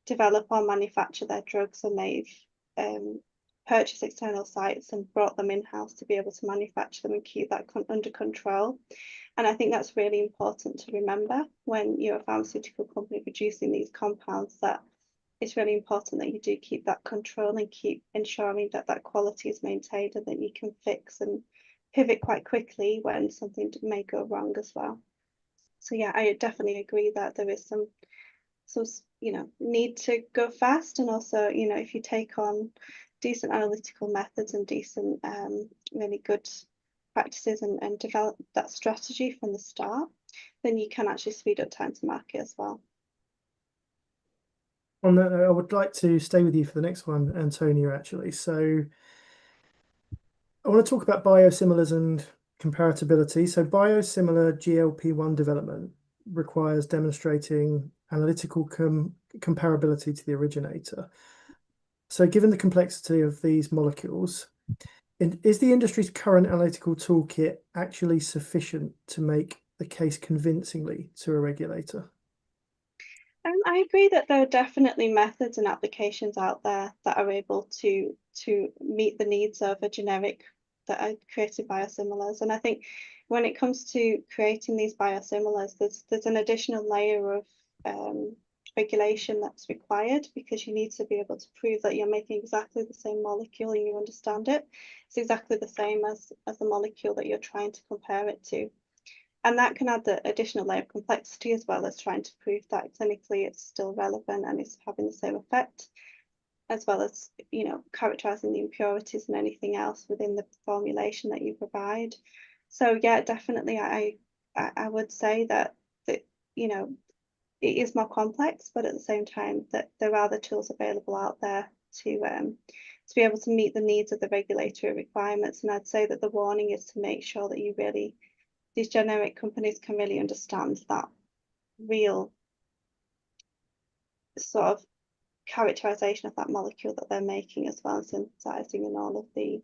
develop or manufacture their drugs, and they've purchased external sites and brought them in-house to be able to manufacture them and keep that under control. And I think that's really important to remember when you're a pharmaceutical company producing these compounds, that it's really important that you do keep that control and keep ensuring that that quality is maintained, and that you can fix and pivot quite quickly when something may go wrong as well. So yeah, I definitely agree that there is some need to go fast, and also if you take on decent analytical methods and decent really good practices and develop that strategy from the start, then you can actually speed up time to market as well. On that note, I would like to stay with you for the next one, Antonia, actually. So I want to talk about biosimilars and comparability. So biosimilar GLP-1 development requires demonstrating analytical comparability to the originator. So given the complexity of these molecules, is the industry's current analytical toolkit actually sufficient to make the case convincingly to a regulator? I agree that there are definitely methods and applications out there that are able to meet the needs of a generic that are created biosimilars. And I think when it comes to creating these biosimilars, there's an additional layer of regulation that's required, because you need to be able to prove that you're making exactly the same molecule and you understand it. It's exactly the same as the molecule that you're trying to compare it to. And that can add the additional layer of complexity, as well as trying to prove that clinically it's still relevant and it's having the same effect, as well as characterizing the impurities and anything else within the formulation that you provide. So yeah, definitely I would say that it is more complex, but at the same time that there are the tools available out there to be able to meet the needs of the regulatory requirements. And I'd say that the warning is to make sure that these generic companies can really understand that real sort of characterization of that molecule that they're making as well, and synthesizing, and all of the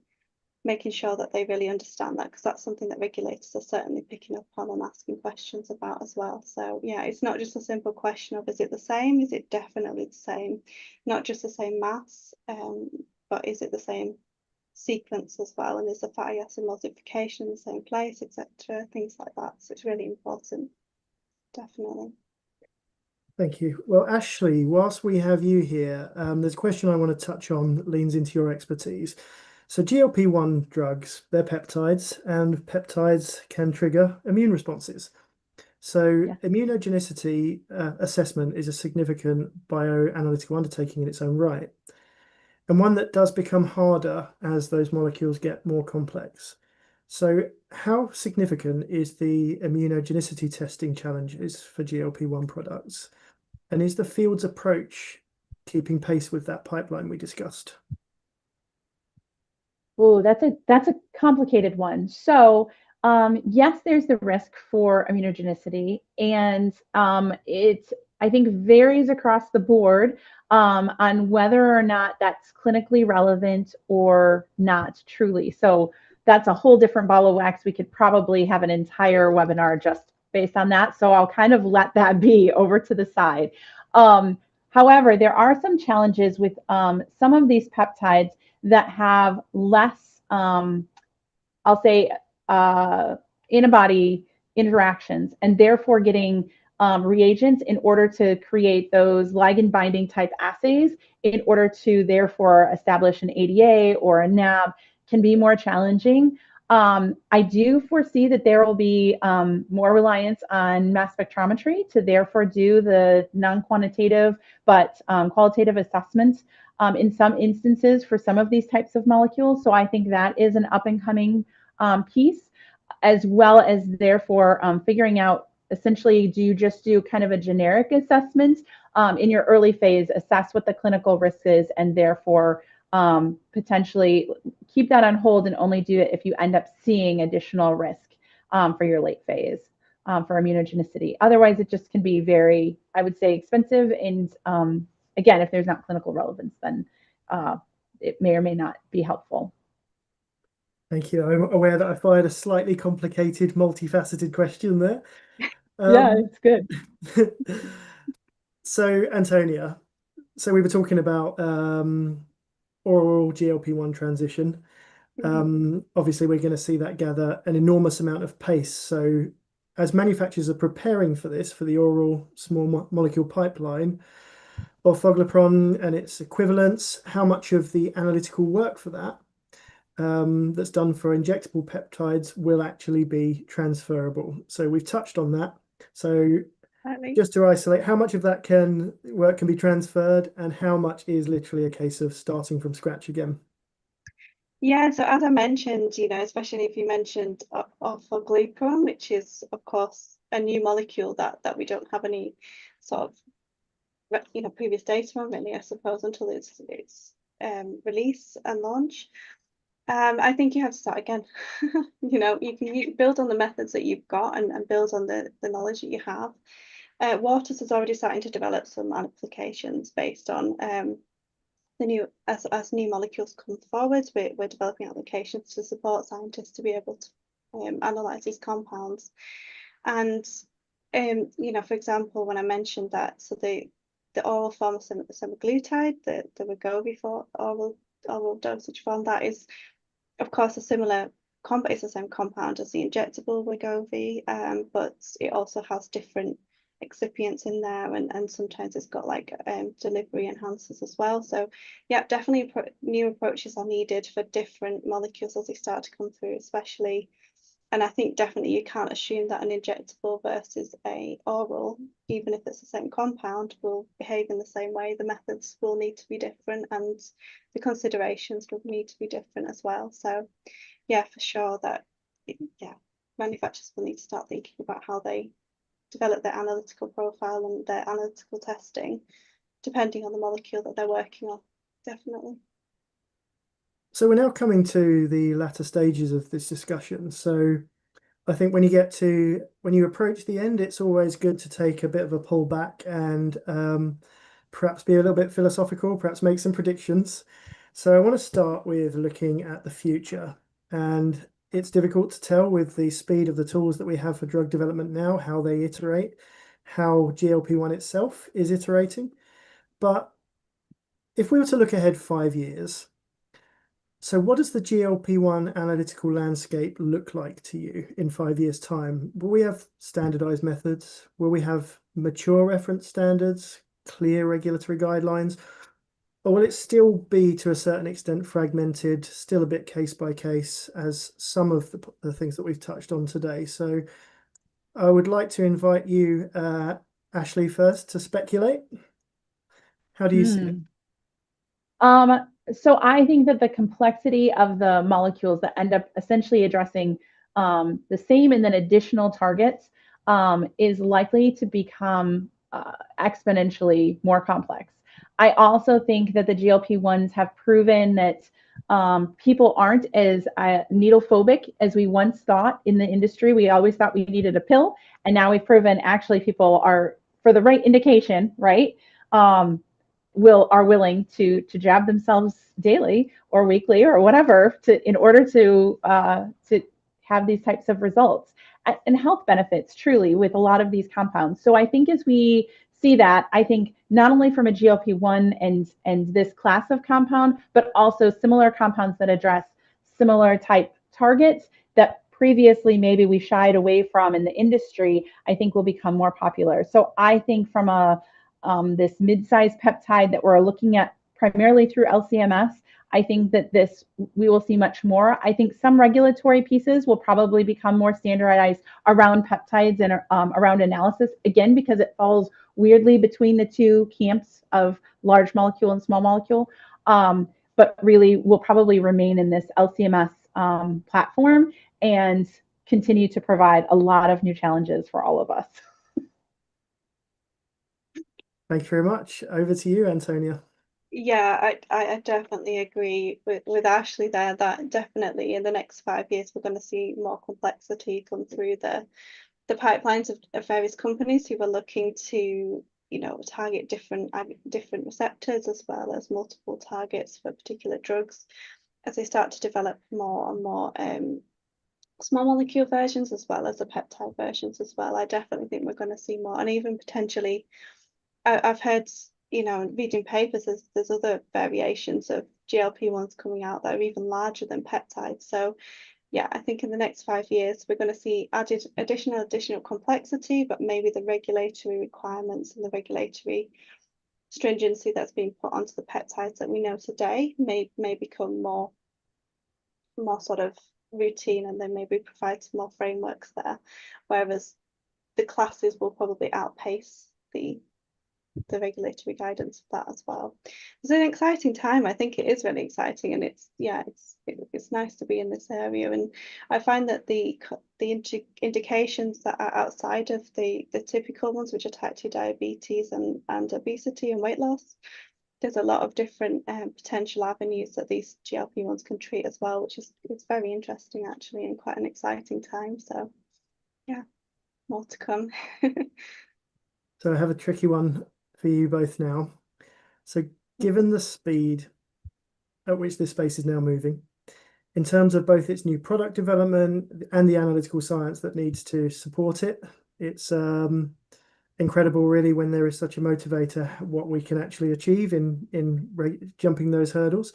making sure that they really understand that, because that's something that regulators are certainly picking up on and asking questions about as well. So yeah, it's not just a simple question of is it the same? Is it definitely the same? Not just the same mass, but is it the same sequence as well, and is the fatty acid modification in the same place, etc., things like that. So it's really important, definitely. Thank you. Well, Ashley, whilst we have you here, there's a question I want to touch on that leans into your expertise. So GLP-1 drugs, they're peptides, and peptides can trigger immune responses. So Yeah. immunogenicity assessment is a significant bioanalytical undertaking in its own right, and one that does become harder as those molecules get more complex. So how significant is the immunogenicity testing challenges for GLP-1 products? And is the field's approach keeping pace with that pipeline we discussed? Oh, that's a complicated one. So, yes, there's the risk for immunogenicity, and it I think varies across the board on whether or not that's clinically relevant or not truly. So that's a whole different ball of wax. We could probably have an entire webinar just based on that. So I'll kind of let that be over to the side. Um, However, there are some challenges with some of these peptides that have less, I'll say, antibody interactions, and therefore getting reagents in order to create those ligand binding type assays in order to therefore establish an ADA or a NAB can be more challenging. I do foresee that there will be more reliance on mass spectrometry to therefore do the non-quantitative but qualitative assessments in some instances for some of these types of molecules. So I think that is an up and coming piece, as well as therefore figuring out essentially, do you just do kind of a generic assessment in your early phase, assess what the clinical risk is, and therefore potentially keep that on hold and only do it if you end up seeing additional risk for your late phase for immunogenicity. Otherwise, it just can be very, I would say, expensive. And again, if there's not clinical relevance, then it may or may not be helpful. Thank you. I'm aware that I fired a slightly complicated, multifaceted question there. Yeah, it's good. So, Antonia, so we were talking about oral GLP-1 transition. Obviously, we're going to see that gather an enormous amount of pace. So, as manufacturers are preparing for this, for the oral small molecule pipeline, orforglipron and its equivalents, how much of the analytical work for that that's done for injectable peptides will actually be transferable? So we've touched on that. So just to isolate, how much of that work can be transferred, and how much is literally a case of starting from scratch again? Yeah, so as I mentioned, especially if you mentioned orforglipron, which is of course a new molecule that we don't have any sort of previous data on really, I suppose, until its release and launch. I think you have to start again. You can build on the methods that you've got and build on the knowledge that you have. Waters is already starting to develop some applications based on the new as new molecules come forward. We're developing applications to support scientists to be able to analyze these compounds. And for example, when I mentioned that, so the oral form of semaglutide, the Wegovy for oral dosage form, that is of course a similar compound. It's the same compound as the injectable Wegovy, but it also has different excipients in there, and sometimes it's got like delivery enhancers as well. So yeah, definitely new approaches are needed for different molecules as they start to come through, especially. And I think definitely you can't assume that an injectable versus a oral, even if it's the same compound, will behave in the same way. The methods will need to be different, and the considerations will need to be different as well. So yeah, for sure that manufacturers will need to start thinking about how they develop their analytical profile and their analytical testing, depending on the molecule that they're working on. Definitely. So we're now coming to the latter stages of this discussion. So I think when you approach the end, it's always good to take a bit of a pull back and perhaps be a little bit philosophical, perhaps make some predictions. So I want to start with looking at the future. And it's difficult to tell with the speed of the tools that we have for drug development now, how they iterate, how GLP-1 itself is iterating. But if we were to look ahead 5 years, So what does the GLP-1 analytical landscape look like to you in 5 years' time? Will we have standardized methods? Will we have mature reference standards, clear regulatory guidelines? Or will it still be, to a certain extent, fragmented, still a bit case by case, as some of the things that we've touched on today? So I would like to invite you, Ashley, first to speculate. How do you see it? So I think that the complexity of the molecules that end up essentially addressing the same and then additional targets is likely to become exponentially more complex. I also think that the GLP-1s have proven that people aren't as needle phobic as we once thought in the industry. We always thought we needed a pill, and now we've proven actually people are, for the right indication, right? Are willing to jab themselves daily or weekly or whatever in order to have these types of results and health benefits truly with a lot of these compounds. So I think as we see that, I think not only from a GLP-1 and this class of compound, but also similar compounds that address similar type targets that previously maybe we shied away from in the industry, I think will become more popular. So I think from this mid-sized peptide that we're looking at primarily through LCMS, I think that we will see much more. I think some regulatory pieces will probably become more standardized around peptides and around analysis, again, because it falls weirdly between the two camps of large molecule and small molecule. But really will probably remain in this LCMS platform and continue to provide a lot of new challenges for all of us. Thank you very much. Over to you, Antonia. Yeah, I definitely agree with Ashley there, that definitely in the next 5 years we're going to see more complexity come through the pipelines of various companies who are looking to, target different receptors as well as multiple targets for particular drugs as they start to develop more and more small molecule versions as well as the peptide versions as well. I definitely think we're going to see more, and even potentially I've heard, reading papers, there's other variations of GLP-1s coming out that are even larger than peptides. So yeah, I think in the next 5 years, we're going to see additional complexity, but maybe the regulatory requirements and the regulatory stringency that's being put onto the peptides that we know today may become more sort of routine, and then maybe provide some more frameworks there, whereas the classes will probably outpace the regulatory guidance of that as well. It's an exciting time. I think it is really exciting, and it's nice to be in this area. And I find that the indications that are outside of the typical ones, which are type 2 diabetes and obesity and weight loss, there's a lot of different potential avenues that these GLP-1s can treat as well, which is very interesting actually, and quite an exciting time. So yeah, more to come. So I have a tricky one for you both now. So given the speed at which this space is now moving, in terms of both its new product development and the analytical science that needs to support it, it's incredible really when there is such a motivator what we can actually achieve in jumping those hurdles.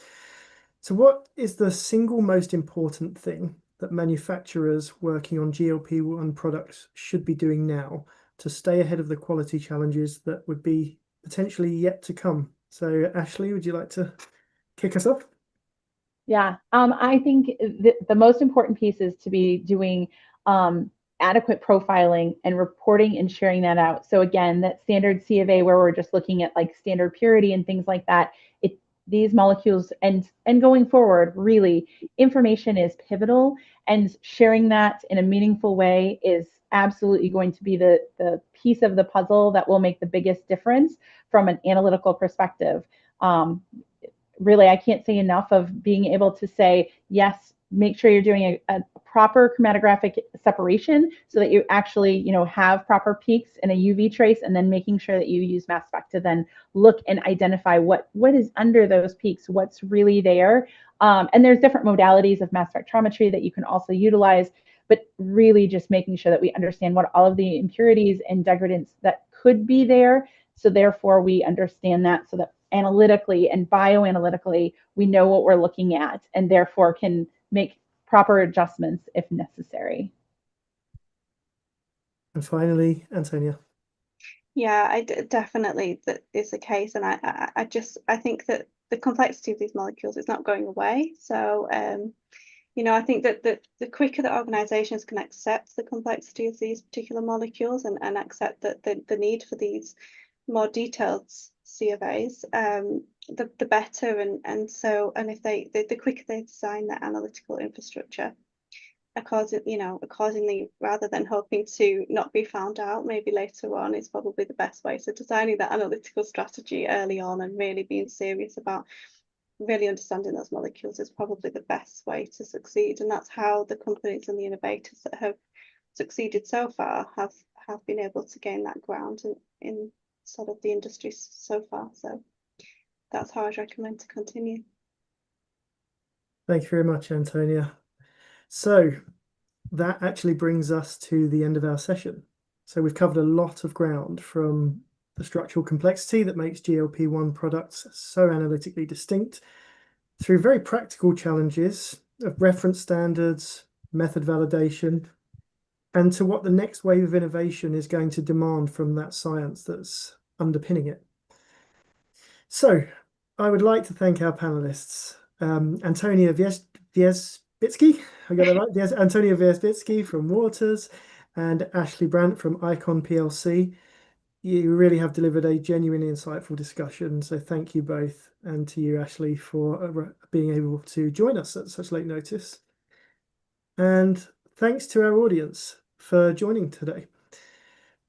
So what is the single most important thing that manufacturers working on GLP-1 products should be doing now to stay ahead of the quality challenges that would be potentially yet to come? So Ashley, would you like to kick us off? Yeah, I think the most important piece is to be doing adequate profiling and reporting and sharing that out. So again, that standard C of A where we're just looking at like standard purity and things like that, these molecules and going forward, really, information is pivotal, and sharing that in a meaningful way is absolutely going to be the piece of the puzzle that will make the biggest difference from an analytical perspective. Really, I can't say enough of being able to say, yes, make sure you're doing a proper chromatographic separation so that you actually, have proper peaks in a UV trace, and then making sure that you use mass spec to then look and identify what is under those peaks, what's really there. And there's different modalities of mass spectrometry that you can also utilize, but really just making sure that we understand what all of the impurities and degradants that could be there. So therefore we understand that so that analytically and bioanalytically, we know what we're looking at and therefore can make proper adjustments if necessary. And finally, Antonia. Yeah, definitely that is the case, and I think that the complexity of these molecules is not going away. So you know, I think that the quicker that organizations can accept the complexity of these particular molecules and accept that the need for these more detailed surveys, the better. And if the quicker they design their analytical infrastructure accordingly, rather than hoping to not be found out maybe later on, is probably the best way. So designing that analytical strategy early on and really being serious about really understanding those molecules is probably the best way to succeed. And that's how the companies and the innovators that have succeeded so far have been able to gain that ground in sort of the industry so far. So that's how I'd recommend to continue. Thank you very much, Antonia. So that actually brings us to the end of our session. So we've covered a lot of ground, from the structural complexity that makes GLP-1 products so analytically distinct, through very practical challenges of reference standards, method validation, and to what the next wave of innovation is going to demand from that science that's underpinning it. So I would like to thank our panelists, Antonia Wierzbicki, I got that right? Yes, Antonia Wierzbicki from Waters and Ashley Brandt from Icon PLC. You really have delivered a genuinely insightful discussion. So thank you both, and to you, Ashley, for being able to join us at such late notice. And thanks to our audience for joining today.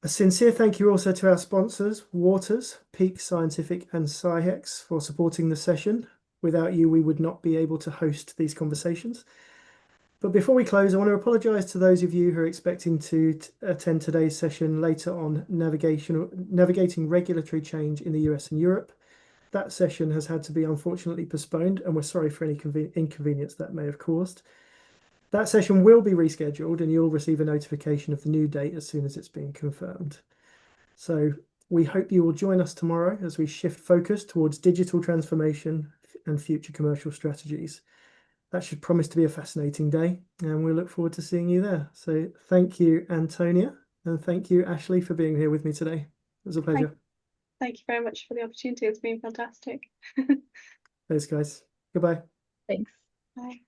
A sincere thank you also to our sponsors, Waters, Peak Scientific and SciHex, for supporting the session. Without you, we would not be able to host these conversations. But before we close, I want to apologise to those of you who are expecting to attend today's session later on navigating regulatory change in the US and Europe. That session has had to be unfortunately postponed, and we're sorry for any inconvenience that may have caused. That session will be rescheduled, and you'll receive a notification of the new date as soon as it's been confirmed. So we hope you will join us tomorrow as we shift focus towards digital transformation and future commercial strategies. That should promise to be a fascinating day, and we look forward to seeing you there. So thank you, Antonia, and thank you, Ashley, for being here with me today. It was a pleasure. Thank you very much for the opportunity. It's been fantastic. Thanks, guys. Goodbye. Thanks. Bye.